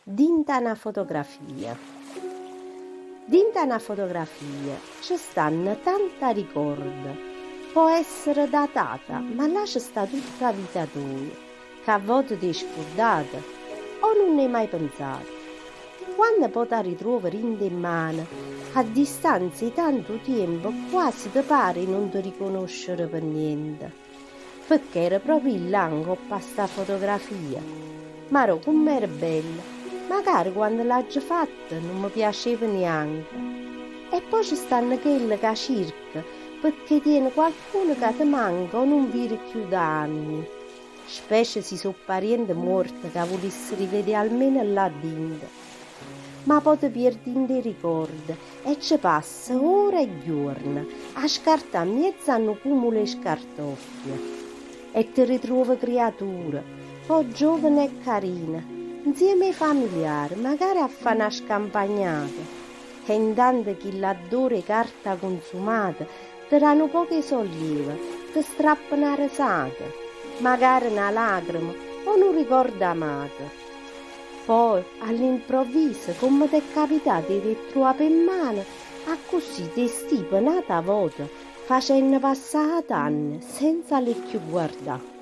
Dinta una fotografia. Dinta una fotografia ci stanno tanta ricorda. Può essere datata, ma là ci sta tutta la vita tua, che a volte ti è scordata o non ne hai mai pensato. Quando poi ti ritrovi in mano, a distanza di tanto tempo, quasi ti pare non ti riconoscere per niente. Perché era proprio là con questa fotografia. Ma come era bella! Magari quando l'ho già fatta non mi piaceva neanche. E poi ci stanno quelli che cerca perché tiene qualcuno che ti manca o non vede più da anni. Specie se sono parenti morti che volessi rivedere almeno là dentro. Ma poi ti perdi in dei ricordi e ci passa ore e giorni a scartare mezzo anno cumulo e scartoffie. E ti ritrovi creature, poi giovane e carina, insieme ai familiari, magari a fare una scampagnata. E intanto chi l'adore carta consumata ti danno poche sollievo, ti strappano una risata, magari una lacrima o un ricordo amato. Poi all'improvviso, come ti è capitato di trovare in mano, a così ti stipa nata volta, facendo passare anni senza le più guardare.